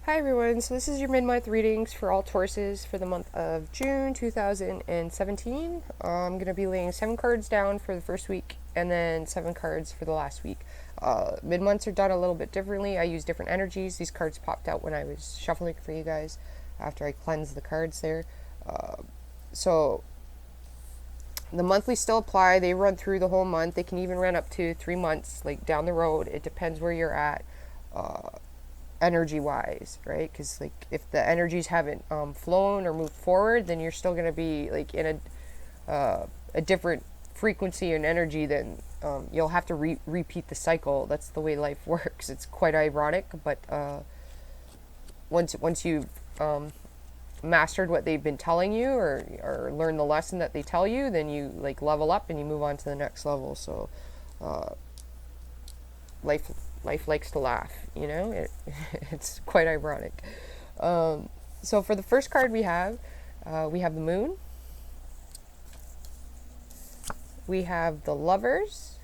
Hi everyone, so this is your mid-month readings for all Tauruses for the month of June 2017. I'm going to be laying 7 cards down for the first week and then 7 cards for the last week. Mid-months are done a little bit differently. I use different energies. These cards popped out when I was shuffling for you guys after I cleansed the cards there. So the monthly still apply. They run through the whole month. They can even run up to 3 months, like down the road. It depends where you're at. Energy wise, right? Because like if the energies haven't flown or moved forward, then you're still going to be like in a different frequency and energy. Then you'll have to repeat the cycle. That's the way life works. It's quite ironic, but once you've mastered what they've been telling you or learn the lesson that they tell you, then you like level up and you move on to the next level. So life likes to laugh, you know. It's quite ironic. So for the first card we have the moon, we have the lovers,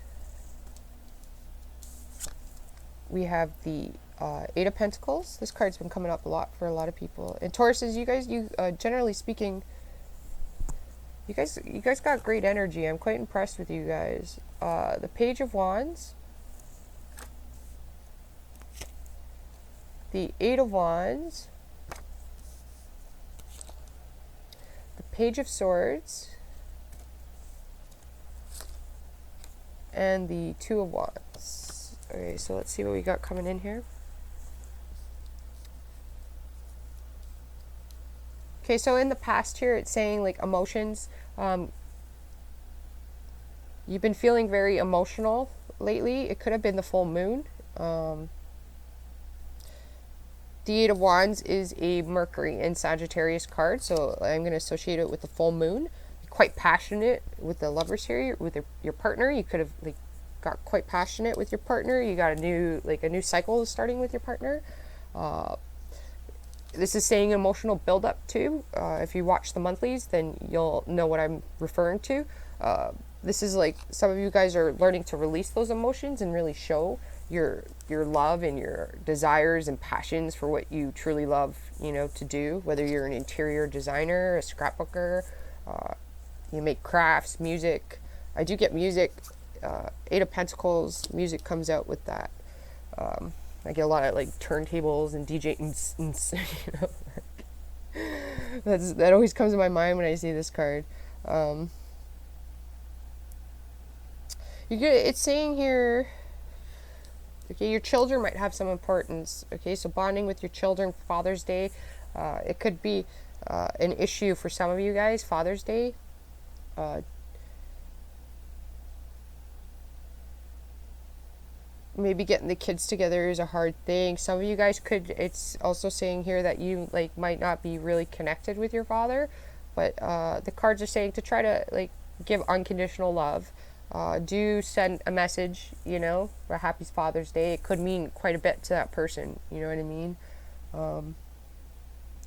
we have the Eight of Pentacles. This card's been coming up a lot for a lot of people. And Tauruses, you generally speaking, you guys got great energy. I'm quite impressed with you guys. The Page of Wands, the Eight of Wands, the Page of Swords, and the Two of Wands. Okay, so let's see what we got coming in here. Okay, so in the past here, it's saying like emotions. You've been feeling very emotional lately. It could have been the full moon. The Eight of Wands is a Mercury and Sagittarius card, so I'm going to associate it with the full moon. You're quite passionate with the lovers here, with your partner. You could have like got quite passionate with your partner. You got a new cycle starting with your partner. This is saying emotional buildup too. If you watch the monthlies, then you'll know what I'm referring to. This is like some of you guys are learning to release those emotions and really show your love and your desires and passions for what you truly love, you know, to do. Whether you're an interior designer, a scrapbooker, you make crafts, music. I do get music. Eight of Pentacles, music comes out with that. I get a lot of like turntables and DJs, you know. That always comes to my mind when I see this card. It's saying here, okay, your children might have some importance. Okay, so bonding with your children, Father's Day. It could be an issue for some of you guys, Father's Day. Maybe getting the kids together is a hard thing. Some of you guys it's also saying here that you like might not be really connected with your father, but the cards are saying to try to like give unconditional love. Do send a message, you know, for Happy Father's Day. It could mean quite a bit to that person, you know what I mean?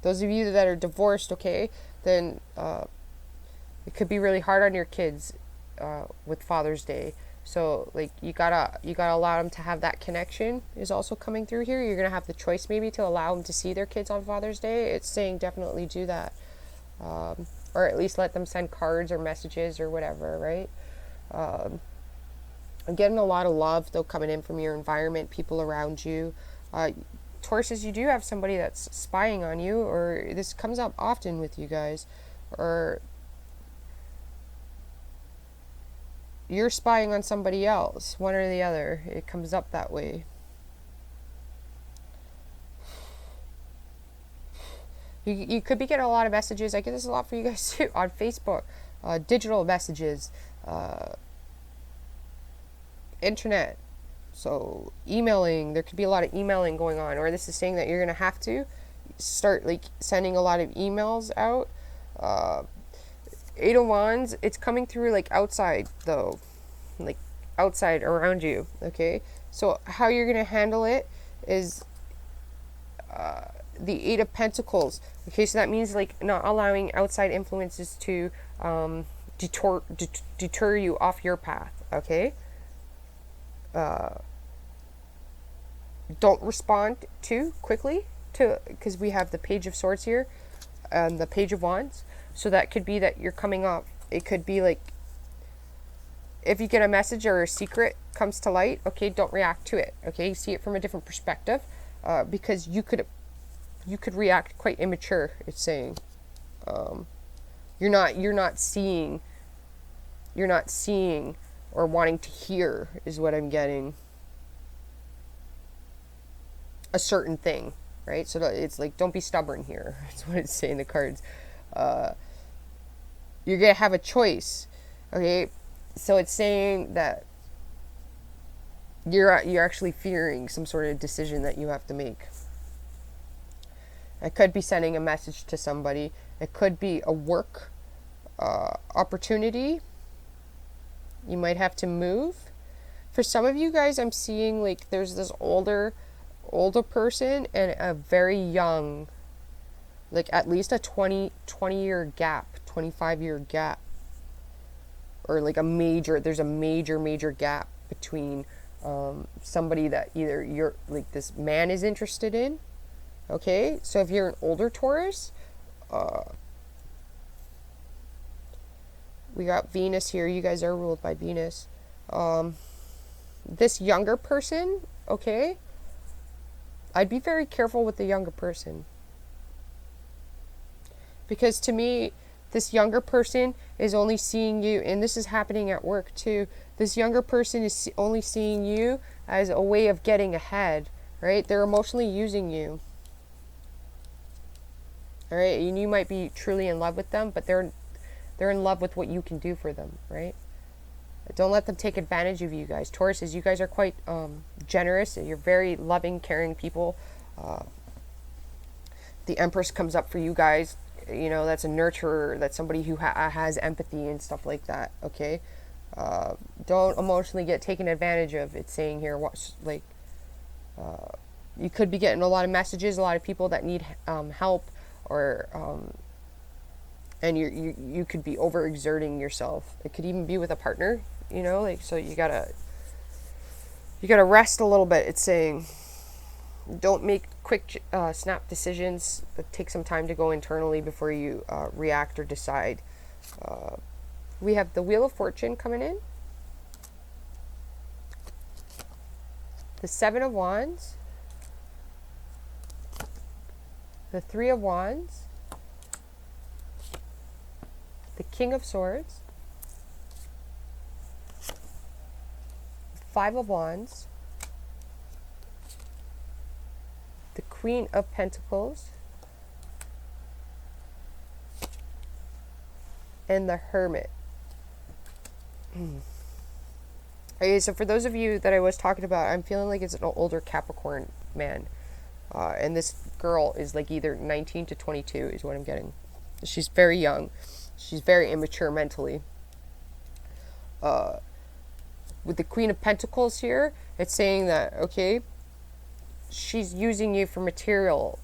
Those of you that are divorced, okay, then it could be really hard on your kids with Father's Day. So like you gotta allow them to have that connection is also coming through here. You're gonna have the choice maybe to allow them to see their kids on Father's Day. It's saying definitely do that, or at least let them send cards or messages or whatever, right? I'm getting a lot of love though coming in from your environment, people around you. Tauruses, you do have somebody that's spying on you, or this comes up often with you guys, or you're spying on somebody else, one or the other. It comes up that way. You could be getting a lot of messages. I get this a lot for you guys too on Facebook, digital messages, internet, so emailing. There could be a lot of emailing going on, or this is saying that you're going to have to start like sending a lot of emails out. Eight of Wands, it's coming through like outside though, like outside around you. Okay, so how you're going to handle it is the Eight of Pentacles. Okay, so that means like not allowing outside influences to deter you off your path. Okay, don't respond too quickly. to, because we have the Page of Swords here and the Page of Wands. So that could be that you're coming off. It could be like, if you get a message or a secret comes to light, okay, don't react to it. Okay, see it from a different perspective, because you could react quite immature. It's saying, you're not seeing or wanting to hear, is what I'm getting, a certain thing, right? So it's like, don't be stubborn here. That's what it's saying, the cards. You're gonna have a choice, okay? So it's saying that you're actually fearing some sort of decision that you have to make. It could be sending a message to somebody. It could be a work opportunity. You might have to move. For some of you guys, I'm seeing like there's this older person and a very young, like at least a 20 year gap, 25-year gap, or like there's a major gap between somebody that either you're like this man is interested in. Okay, so if you're an older Taurus, we got Venus here. You guys are ruled by Venus. This younger person, okay, I'd be very careful with the younger person. Because to me, this younger person is only seeing you, and this is happening at work too. This younger person is only seeing you as a way of getting ahead, right? They're emotionally using you. All right, and you might be truly in love with them, but they're in love with what you can do for them, right? Don't let them take advantage of you guys. Tauruses, you guys are quite generous. You're very loving, caring people. The Empress comes up for you guys. You know, that's a nurturer. That's somebody who has empathy and stuff like that, okay? Don't emotionally get taken advantage of. It's saying here, you could be getting a lot of messages, a lot of people that need help, or and you could be overexerting yourself. It could even be with a partner, you know, like, so you gotta rest a little bit. It's saying don't make quick snap decisions. Take some time to go internally before you react or decide. We have the Wheel of Fortune coming in, the Seven of Wands, the Three of Wands, the King of Swords, Five of Wands, the Queen of Pentacles, and the Hermit. Okay, so for those of you that I was talking about, I'm feeling like it's an older Capricorn man. And this girl is like either 19 to 22 is what I'm getting. She's very young. She's very immature mentally. With the Queen of Pentacles here, it's saying that, okay, she's using you for material.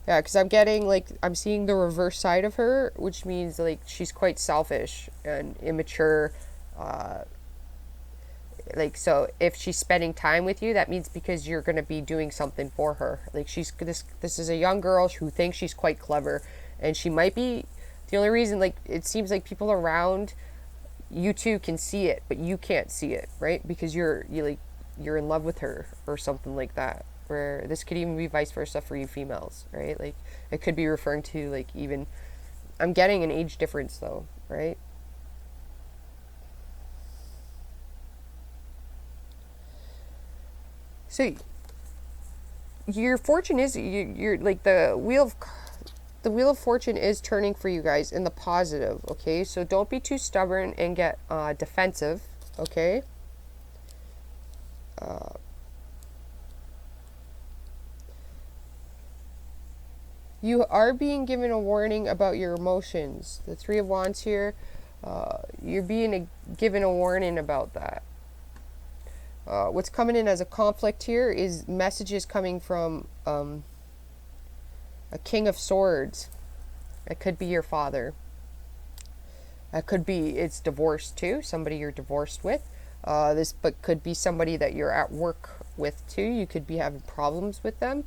Yeah, because I'm getting, like, I'm seeing the reverse side of her, which means, like, she's quite selfish and immature. So if she's spending time with you, that means because you're going to be doing something for her. Like, this is a young girl who thinks she's quite clever, and she might be. The only reason, like, it seems like people around you two can see it, but you can't see it, right? Because you're in love with her or something like that. Where this could even be vice versa for you females, right? Like, it could be referring to, like, even, I'm getting an age difference though, right? So your fortune is, you're like, the wheel of fortune is turning for you guys in the positive, okay? So don't be too stubborn and get defensive, okay? You are being given a warning about your emotions. The Three of Wands here, you're being given a warning about that. What's coming in as a conflict here is messages coming from a King of Swords. It could be your father. It could be, it's divorce too, somebody you're divorced with. This but could be somebody that you're at work with too. You could be having problems with them.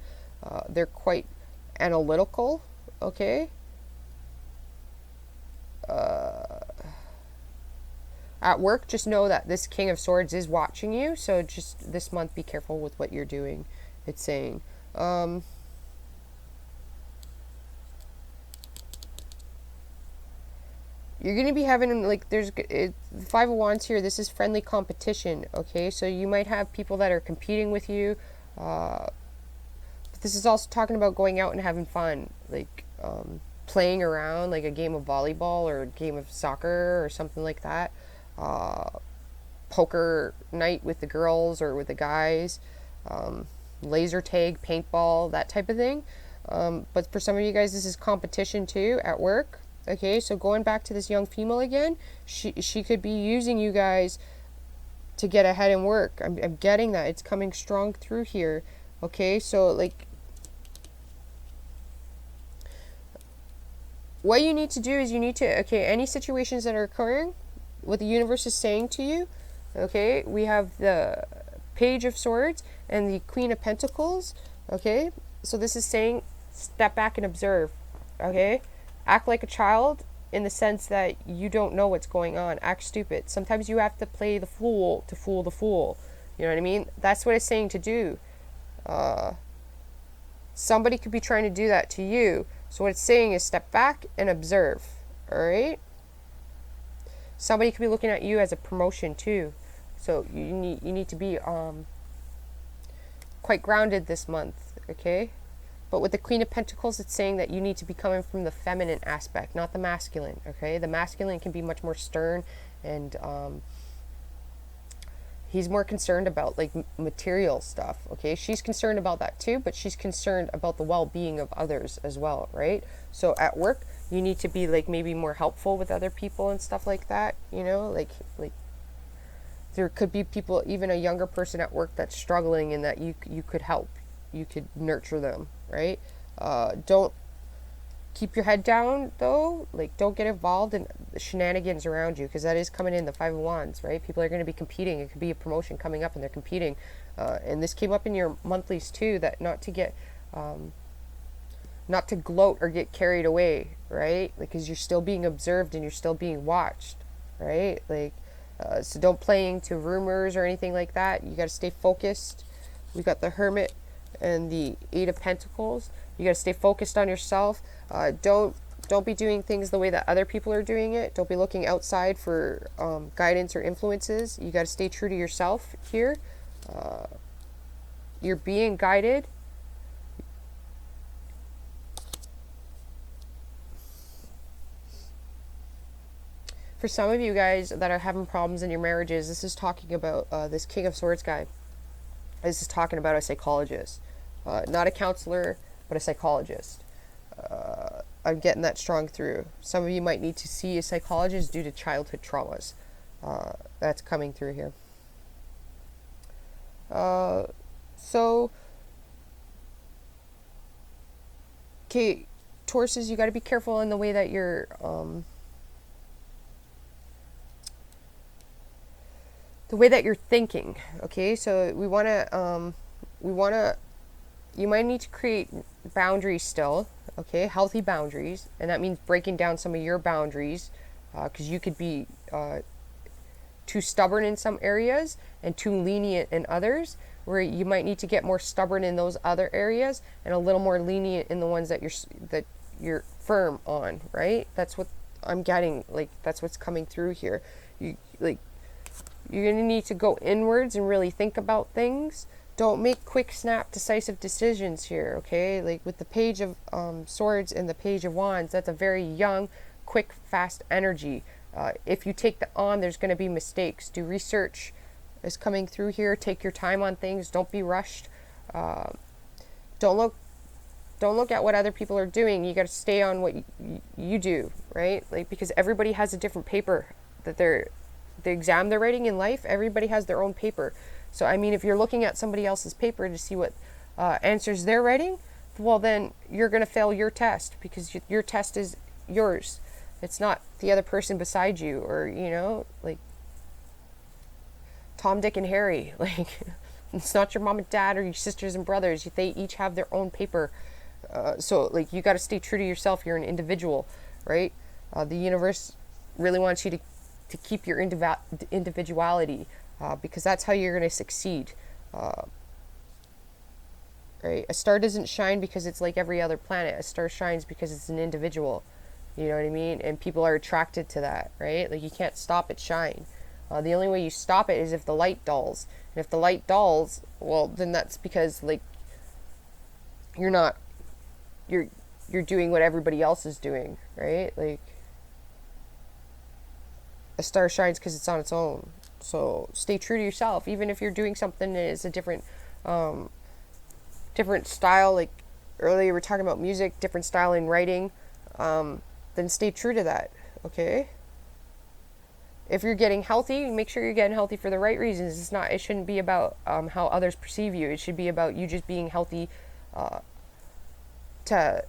They're quite analytical, okay? At work, just know that this King of Swords is watching you, so just this month be careful with what you're doing, it's saying. You're going to be having, like, there's Five of Wands here. This is friendly competition, okay? So you might have people that are competing with you. But this is also talking about going out and having fun, like playing around, like a game of volleyball or a game of soccer or something like that. Poker night with the girls or with the guys. Laser tag, paintball, that type of thing. But for some of you guys, this is competition too at work. Okay, so going back to this young female again, she could be using you guys to get ahead in work. I'm getting that. It's coming strong through here. Okay, so like what you need to do is you need to, okay, any situations that are occurring, what the universe is saying to you, okay, we have the Page of Swords and the Queen of Pentacles, okay, so this is saying step back and observe, okay, act like a child in the sense that you don't know what's going on, act stupid. Sometimes you have to play the fool to fool the fool, you know what I mean? That's what it's saying to do. Somebody could be trying to do that to you. So what it's saying is step back and observe. All right. Somebody could be looking at you as a promotion too. So you need to be quite grounded this month. Okay. But with the Queen of Pentacles, it's saying that you need to be coming from the feminine aspect, not the masculine. Okay. The masculine can be much more stern and he's more concerned about like material stuff, okay? She's concerned about that too, but she's concerned about the well-being of others as well, right? So at work, you need to be like maybe more helpful with other people and stuff like that, you know? Like there could be people, even a younger person at work that's struggling and that you could help. You could nurture them, right? Don't keep your head down though, like don't get involved in the shenanigans around you, because that is coming in the Five of Wands, right? People are going to be competing. It could be a promotion coming up and they're competing, and this came up in your monthlies too, that not to get not to gloat or get carried away, right? Because you're still being observed and you're still being watched, right? Like so don't play into rumors or anything like that. You got to stay focused. We got the Hermit and the Eight of Pentacles. You got to stay focused on yourself. Don't be doing things the way that other people are doing it. Don't be looking outside for guidance or influences. You got to stay true to yourself here. You're being guided. For some of you guys that are having problems in your marriages, this is talking about this King of Swords guy. This is talking about a psychologist, not a counselor, but a psychologist. I'm getting that strong through. Some of you might need to see a psychologist due to childhood traumas. That's coming through here. So, okay, Tauruses, you got to be careful in the way that you're thinking. Okay, so we want to you might need to create boundaries still, okay, healthy boundaries, and that means breaking down some of your boundaries, because you could be too stubborn in some areas and too lenient in others, where you might need to get more stubborn in those other areas and a little more lenient in the ones that you're firm on, right? That's what I'm getting, like that's what's coming through here. You're going to need to go inwards and really think about things. Don't make quick, snap, decisive decisions here, okay? Like with the Page of Swords and the Page of Wands, that's a very young, quick, fast energy. If you take that on, there's going to be mistakes. Do research is coming through here. Take your time on things. Don't be rushed. Don't look at what other people are doing. You got to stay on what you do, right? Like because everybody has a different paper that the exam they're writing in life. Everybody has their own paper. So, I mean, if you're looking at somebody else's paper to see what answers they're writing, well, then you're going to fail your test because your test is yours. It's not the other person beside you or, you know, like, Tom, Dick, and Harry. Like, it's not your mom and dad or your sisters and brothers. They each have their own paper. So, like, you got to stay true to yourself. You're an individual, right? The universe really wants you to keep your individuality, because that's how you're going to succeed. Right? A star doesn't shine because it's like every other planet. A star shines because it's an individual. You know what I mean? And people are attracted to that, right? Like, you can't stop it shine. The only way you stop it is if the light dulls. And if the light dulls, well, then that's because, like, you're not, you're doing what everybody else is doing, right? Like, a star shines because it's on its own. So stay true to yourself, even if you're doing something that is a different style. Like earlier, we were talking about music, different style in writing. Then stay true to that. Okay. If you're getting healthy, make sure you're getting healthy for the right reasons. It shouldn't be about how others perceive you. It should be about you just being healthy, to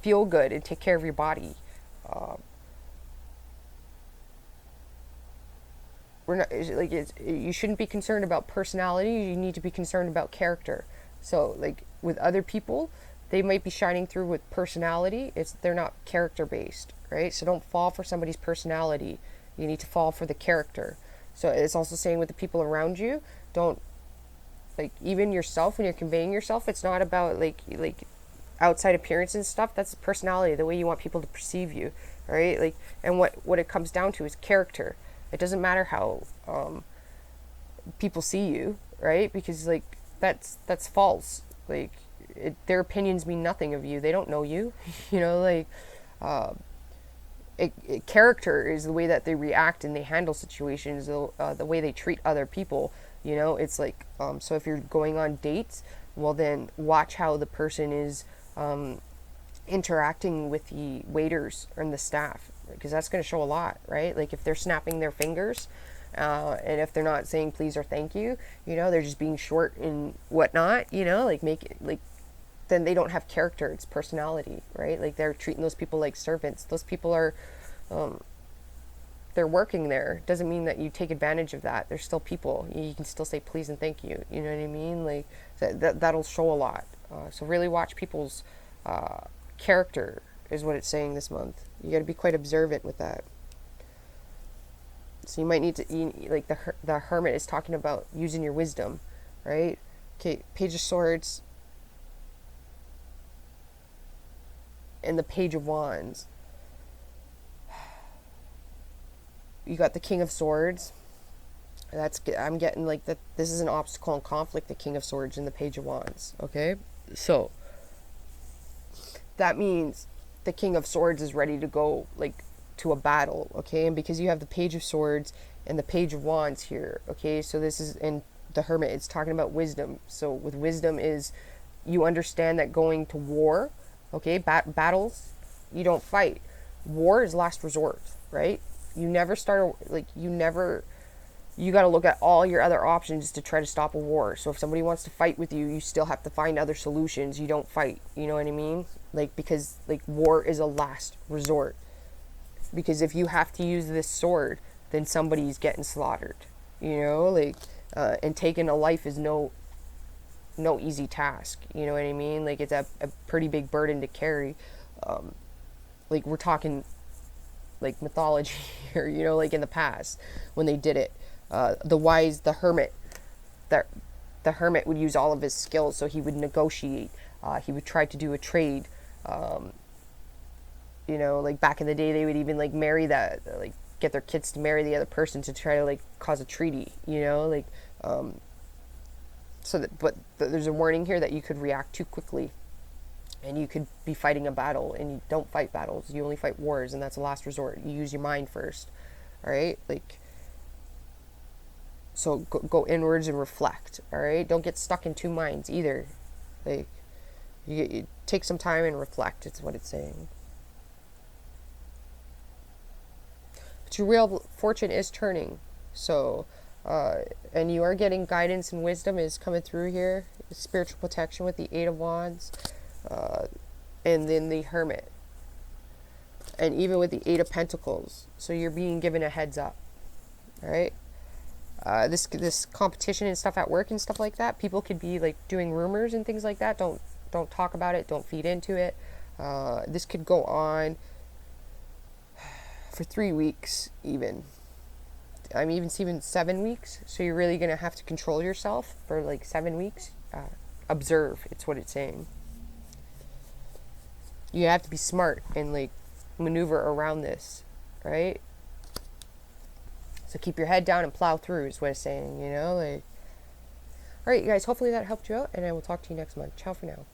feel good and take care of your body. We're not like you shouldn't be concerned about personality. You need to be concerned about character. So, like, with other people, they might be shining through with personality. They're not character based, right? So don't fall for somebody's personality. You need to fall for the character. So it's also saying with the people around you, don't, like, even yourself, when you're conveying yourself, it's not about like outside appearance and stuff. That's personality, the way you want people to perceive you, right? Like, and what it comes down to is character. It doesn't matter how people see you, right? Because, like, that's false. Like, their opinions mean nothing of you. They don't know you. You know, like, character is the way that they react and they handle situations, the way they treat other people. You know, it's like, so if you're going on dates, well, then watch how the person is interacting with the waiters and the staff, because that's going to show a lot, right? Like, if they're snapping their fingers, and if they're not saying please or thank you, you know, they're just being short and whatnot, you know, like, make it, like, then they don't have character. It's personality, right? Like, they're treating those people like servants. Those people are, they're working there. Doesn't mean that you take advantage of that. They're still people. You can still say please and thank you. You know what I mean? Like, that'll show a lot. So really watch people's character is what it's saying this month. You got to be quite observant with that. So you might need to, like, the Hermit is talking about using your wisdom, right? Okay, Page of Swords and the Page of Wands. You got the King of Swords. I'm getting, like, that this is an obstacle and conflict, the King of Swords and the Page of Wands, okay? So that means the King of Swords is ready to go, like, to a battle, okay? And because you have the Page of Swords and the Page of Wands here, okay? So this is in the Hermit, it's talking about wisdom. So with wisdom is you understand that going to war, okay, battles, you don't fight. War is last resort, right? You never start, like, you got to look at all your other options to try to stop a war. So if somebody wants to fight with you, you still have to find other solutions. You don't fight, you know what I mean? Like, because, like, war is a last resort. Because if you have to use this sword, then somebody's getting slaughtered, you know, like, and taking a life is no easy task, you know what I mean? Like, it's a pretty big burden to carry. Like, we're talking, like, mythology here, you know, like in the past when they did it, the hermit, the hermit would use all of his skills. So he would negotiate, he would try to do a trade. You know, like, back in the day, they would even, like, like, get their kids to marry the other person to try to, like, cause a treaty, you know, like, but there's a warning here that you could react too quickly and you could be fighting a battle, and you don't fight battles. You only fight wars, and that's a last resort. You use your mind first. All right. Like, so go inwards and reflect. All right. Don't get stuck in two minds either. Like, you take some time and reflect. It's what it's saying. But your real fortune is turning. So, and you are getting guidance and wisdom is coming through here. Spiritual protection with the Eight of Wands. And then the Hermit. And even with the Eight of Pentacles. So you're being given a heads up. Alright? this competition and stuff at work and stuff like that. People could be like doing rumors and things like that. Don't talk about it. Don't feed into it. This could go on for 3 weeks even. I mean, even 7 weeks. So you're really gonna have to control yourself for like 7 weeks. Observe. It's what it's saying. You have to be smart and like maneuver around this, right? So keep your head down and plow through is what it's saying, you know? Like, all right, you guys, hopefully that helped you out, and I will talk to you next month. Ciao for now.